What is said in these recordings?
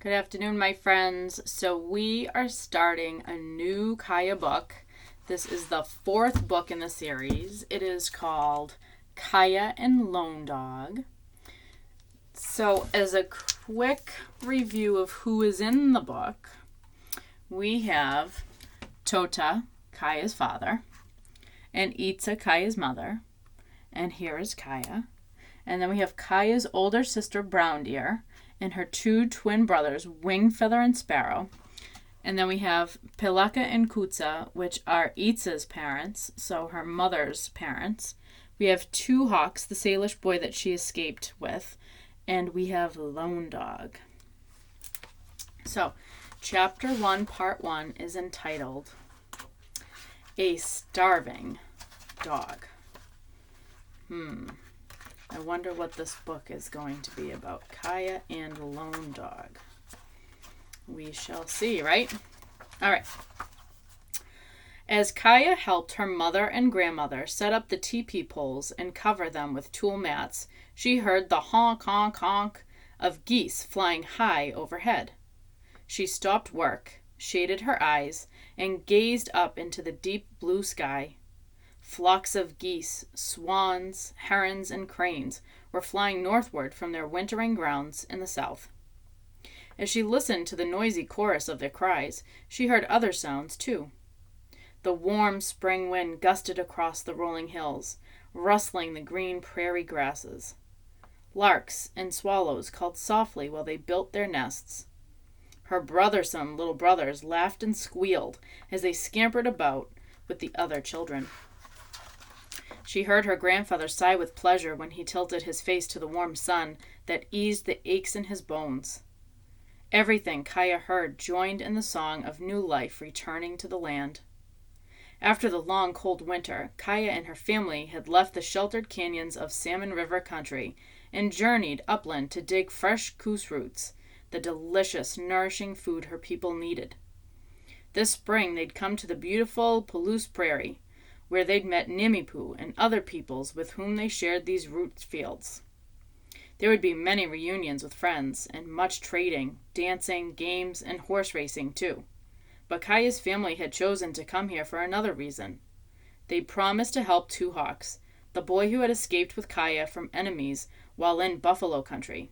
Good afternoon, my friends. So, we are starting a new Kaya book. This is the fourth book in the series. It is called Kaya and Lone Dog. So, as a quick review of who is in the book, we have Tota, Kaya's father, and Itza, Kaya's mother, and here is Kaya. And then we have Kaya's older sister, Brown Deer, and her two twin brothers, Wing, Feather, and Sparrow. And then we have Pelaka and Kutza, which are Itza's parents, so her mother's parents. We have Two Hawks, the Salish boy that she escaped with. And we have Lone Dog. So, Chapter 1, Part 1 is entitled A Starving Dog. I wonder what this book is going to be about. Kaya and Lone Dog. We shall see, right? All right. As Kaya helped her mother and grandmother set up the teepee poles and cover them with tulle mats, she heard the honk, honk, honk of geese flying high overhead. She stopped work, shaded her eyes, and gazed up into the deep blue sky. Flocks of geese, swans, herons, and cranes were flying northward from their wintering grounds in the south. As she listened to the noisy chorus of their cries, she heard other sounds, too. The warm spring wind gusted across the rolling hills, rustling the green prairie grasses. Larks and swallows called softly while they built their nests. Her brothersome little brothers laughed and squealed as they scampered about with the other children. She heard her grandfather sigh with pleasure when he tilted his face to the warm sun that eased the aches in his bones. Everything Kaya heard joined in the song of new life returning to the land. After the long, cold winter, Kaya and her family had left the sheltered canyons of Salmon River country and journeyed upland to dig fresh coos roots, the delicious, nourishing food her people needed. This spring they'd come to the beautiful Palouse Prairie, where they'd met Nimipu and other peoples with whom they shared these root fields. There would be many reunions with friends, and much trading, dancing, games, and horse racing, too. But Kaya's family had chosen to come here for another reason. They'd promised to help Two Hawks, the boy who had escaped with Kaya from enemies while in buffalo country.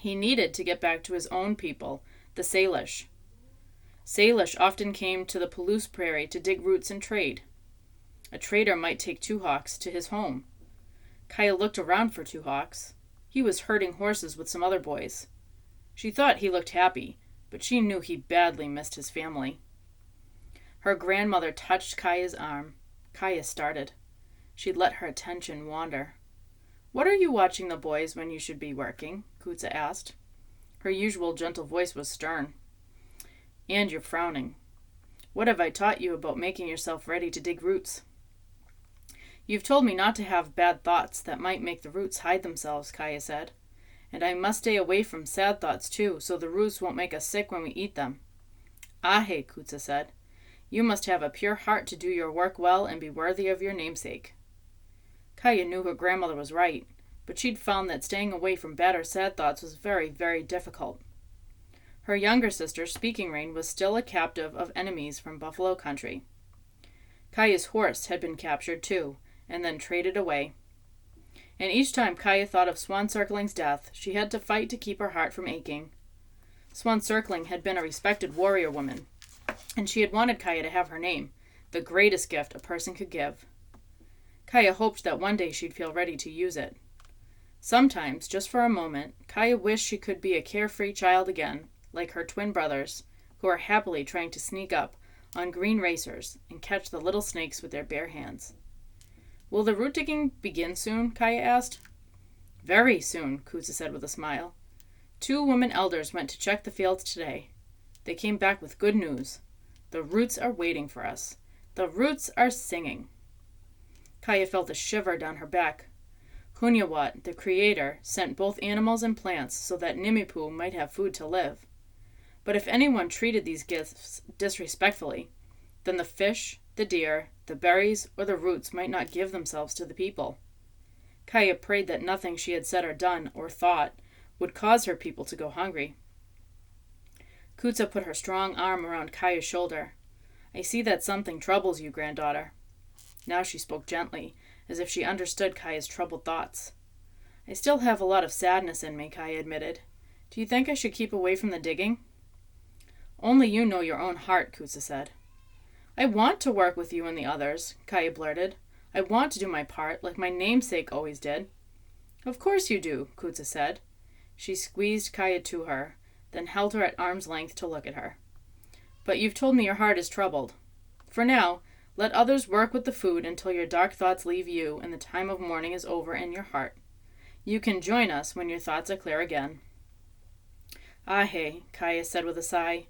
He needed to get back to his own people, the Salish. Salish often came to the Palouse Prairie to dig roots and trade. A trader might take Two Hawks to his home. Kaya looked around for Two Hawks. He was herding horses with some other boys. She thought he looked happy, but she knew he badly missed his family. Her grandmother touched Kaya's arm. Kaya started. She'd let her attention wander. "What are you watching the boys when you should be working?" Kutza asked. Her usual gentle voice was stern. "And you're frowning. What have I taught you about making yourself ready to dig roots?" "You've told me not to have bad thoughts that might make the roots hide themselves," Kaya said. "And I must stay away from sad thoughts, too, so the roots won't make us sick when we eat them." "Ahe," Kutza said. "You must have a pure heart to do your work well and be worthy of your namesake." Kaya knew her grandmother was right, but she'd found that staying away from bad or sad thoughts was very, very difficult. Her younger sister, Speaking Rain, was still a captive of enemies from buffalo country. Kaya's horse had been captured, too, and then traded away. And each time Kaya thought of Swan Circling's death, she had to fight to keep her heart from aching. Swan Circling had been a respected warrior woman, and she had wanted Kaya to have her name, the greatest gift a person could give. Kaya hoped that one day she'd feel ready to use it. Sometimes, just for a moment, Kaya wished she could be a carefree child again, like her twin brothers, who are happily trying to sneak up on green racers and catch the little snakes with their bare hands. "Will the root digging begin soon?" Kaya asked. "Very soon," Kutza said with a smile. "Two women elders went to check the fields today. They came back with good news. The roots are waiting for us. The roots are singing." Kaya felt a shiver down her back. Hunyawat, the Creator, sent both animals and plants so that Nimipu might have food to live. But if anyone treated these gifts disrespectfully, then the fish, the deer, the berries, or the roots might not give themselves to the people. Kaya prayed that nothing she had said or done or thought would cause her people to go hungry. Kutza put her strong arm around Kaya's shoulder. I see that something troubles you, granddaughter. Now she spoke gently, as if she understood Kaya's troubled thoughts. I still have a lot of sadness in me, Kaya admitted. Do you think I should keep away from the digging? Only you know your own heart, Kutza said. I want to work with you and the others, Kaya blurted. I want to do my part, like my namesake always did. Of course you do, Kutza said. She squeezed Kaya to her, then held her at arm's length to look at her. But you've told me your heart is troubled. For now, let others work with the food until your dark thoughts leave you and the time of mourning is over in your heart. You can join us when your thoughts are clear again. Ahe, Kaya said with a sigh.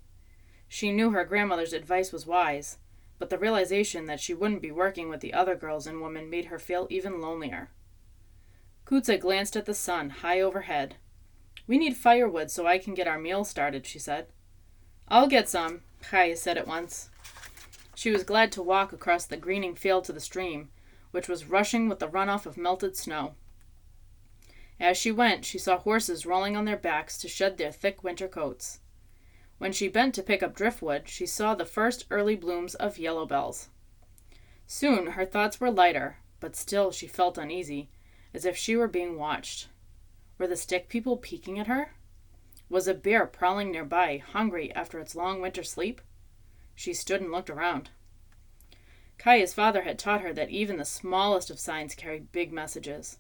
She knew her grandmother's advice was wise, but the realization that she wouldn't be working with the other girls and women made her feel even lonelier. Kutza glanced at the sun high overhead. We need firewood so I can get our meal started, she said. I'll get some, Kaya said at once. She was glad to walk across the greening field to the stream, which was rushing with the runoff of melted snow. As she went, she saw horses rolling on their backs to shed their thick winter coats. When she bent to pick up driftwood, she saw the first early blooms of yellow bells. Soon her thoughts were lighter, but still she felt uneasy, as if she were being watched. Were the stick people peeking at her? Was a bear prowling nearby, hungry after its long winter sleep? She stood and looked around. Kaya's father had taught her that even the smallest of signs carried big messages.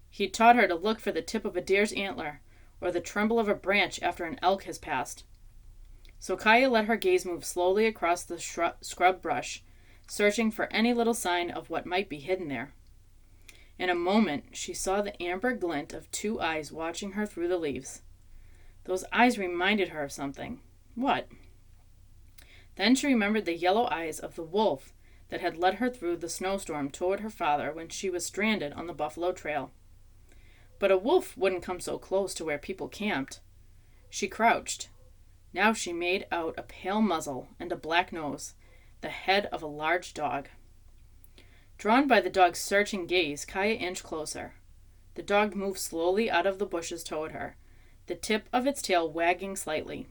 He'd taught her to look for the tip of a deer's antler, or the tremble of a branch after an elk has passed. So Kaya let her gaze move slowly across the scrub brush, searching for any little sign of what might be hidden there. In a moment, she saw the amber glint of two eyes watching her through the leaves. Those eyes reminded her of something. What? Then she remembered the yellow eyes of the wolf that had led her through the snowstorm toward her father when she was stranded on the Buffalo Trail. But a wolf wouldn't come so close to where people camped. She crouched. Now she made out a pale muzzle and a black nose, the head of a large dog. Drawn by the dog's searching gaze, Kaya inched closer. The dog moved slowly out of the bushes toward her, the tip of its tail wagging slightly.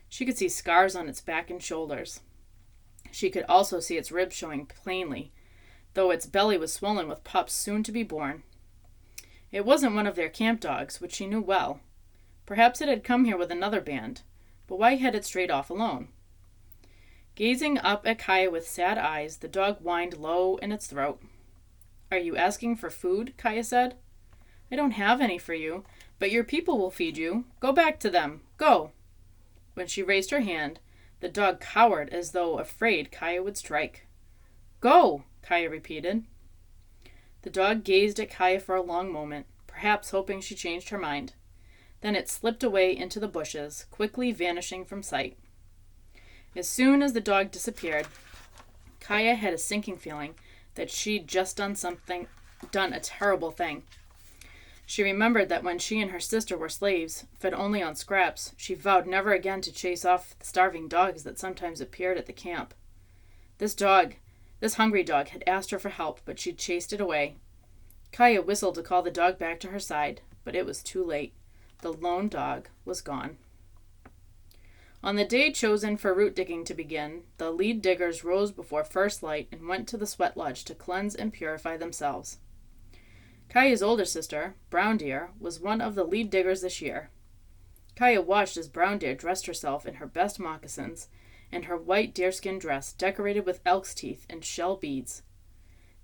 She could see scars on its back and shoulders. She could also see its ribs showing plainly, though its belly was swollen with pups soon to be born. It wasn't one of their camp dogs, which she knew well. Perhaps it had come here with another band, but why head it straight off alone? Gazing up at Kaya with sad eyes, the dog whined low in its throat. Are you asking for food? Kaya said. I don't have any for you, but your people will feed you. Go back to them. Go. When she raised her hand, the dog cowered as though afraid Kaya would strike. Go, Kaya repeated. The dog gazed at Kaya for a long moment, perhaps hoping she changed her mind. Then it slipped away into the bushes, quickly vanishing from sight. As soon as the dog disappeared, Kaya had a sinking feeling that she'd just done a terrible thing. She remembered that when she and her sister were slaves, fed only on scraps, she vowed never again to chase off the starving dogs that sometimes appeared at the camp. This hungry dog, had asked her for help, but she'd chased it away. Kaya whistled to call the dog back to her side, but it was too late. The lone dog was gone. On the day chosen for root digging to begin, the lead diggers rose before first light and went to the sweat lodge to cleanse and purify themselves. Kaya's older sister, Brown Deer, was one of the lead diggers this year. Kaya watched as Brown Deer dressed herself in her best moccasins and her white deerskin dress decorated with elk's teeth and shell beads.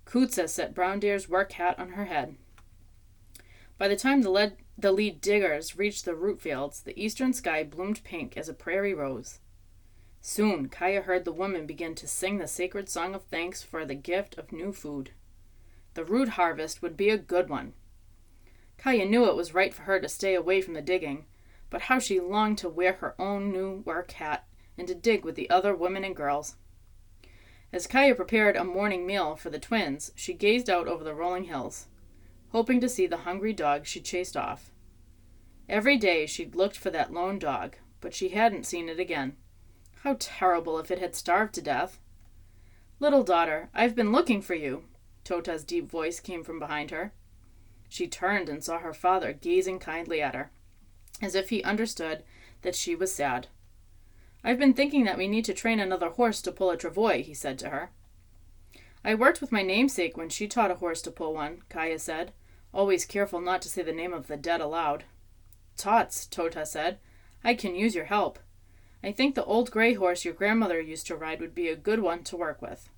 Kutza set Brown Deer's work hat on her head. By the time the lead diggers reached the root fields, the eastern sky bloomed pink as a prairie rose. Soon, Kaya heard the woman begin to sing the sacred song of thanks for the gift of new food. The root harvest would be a good one. Kaya knew it was right for her to stay away from the digging, but how she longed to wear her own new work hat and to dig with the other women and girls. As Kaya prepared a morning meal for the twins, she gazed out over the rolling hills, hoping to see the hungry dog she chased off. Every day she'd looked for that lone dog, but she hadn't seen it again. How terrible if it had starved to death. Little daughter, I've been looking for you. Tota's deep voice came from behind her. She turned and saw her father gazing kindly at her, as if he understood that she was sad. I've been thinking that we need to train another horse to pull a travois, he said to her. I worked with my namesake when she taught a horse to pull one, Kaya said, always careful not to say the name of the dead aloud. Tots, Tota said. I can use your help. I think the old gray horse your grandmother used to ride would be a good one to work with.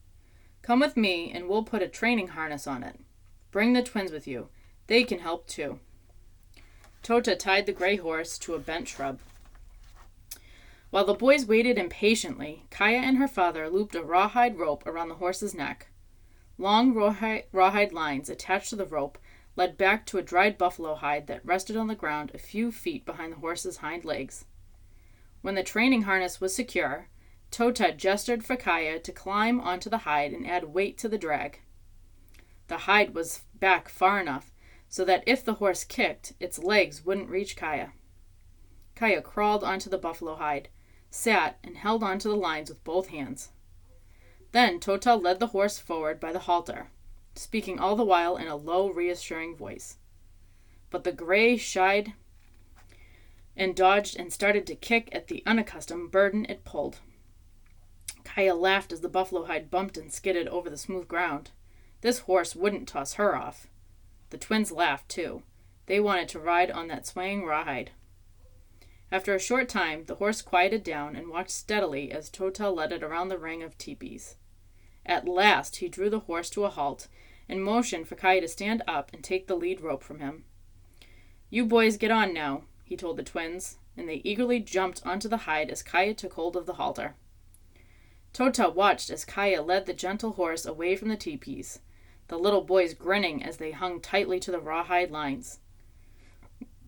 Come with me, and we'll put a training harness on it. Bring the twins with you. They can help too. Tota tied the gray horse to a bent shrub. While the boys waited impatiently, Kaya and her father looped a rawhide rope around the horse's neck. Long rawhide lines attached to the rope led back to a dried buffalo hide that rested on the ground a few feet behind the horse's hind legs. When the training harness was secure, Tota gestured for Kaya to climb onto the hide and add weight to the drag. The hide was back far enough so that if the horse kicked, its legs wouldn't reach Kaya. Kaya crawled onto the buffalo hide, sat, and held onto the lines with both hands. Then Tota led the horse forward by the halter, speaking all the while in a low, reassuring voice. But the gray shied and dodged and started to kick at the unaccustomed burden it pulled. Kaya laughed as the buffalo hide bumped and skidded over the smooth ground. This horse wouldn't toss her off. The twins laughed, too. They wanted to ride on that swaying rawhide. After a short time, the horse quieted down and watched steadily as Tota led it around the ring of teepees. At last, he drew the horse to a halt and motioned for Kaya to stand up and take the lead rope from him. You boys get on now, he told the twins, and they eagerly jumped onto the hide as Kaya took hold of the halter. Tota watched as Kaya led the gentle horse away from the teepees, the little boys grinning as they hung tightly to the rawhide lines.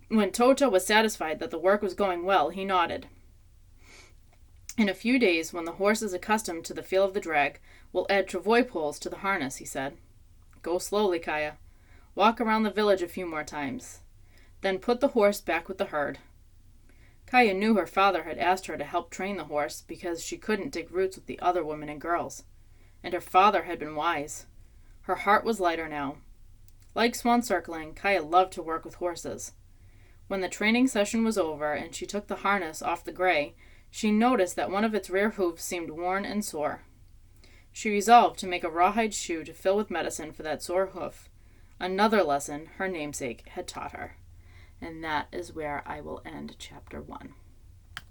When Tota was satisfied that the work was going well, he nodded. In a few days, when the horse is accustomed to the feel of the drag, we'll add travois poles to the harness, he said. Go slowly, Kaya. Walk around the village a few more times. Then put the horse back with the herd. Kaya knew her father had asked her to help train the horse because she couldn't dig roots with the other women and girls. And her father had been wise. Her heart was lighter now. Like swan circling, Kaya loved to work with horses. When the training session was over and she took the harness off the gray, she noticed that one of its rear hoofs seemed worn and sore. She resolved to make a rawhide shoe to fill with medicine for that sore hoof, another lesson her namesake had taught her. And that is where I will end chapter 1.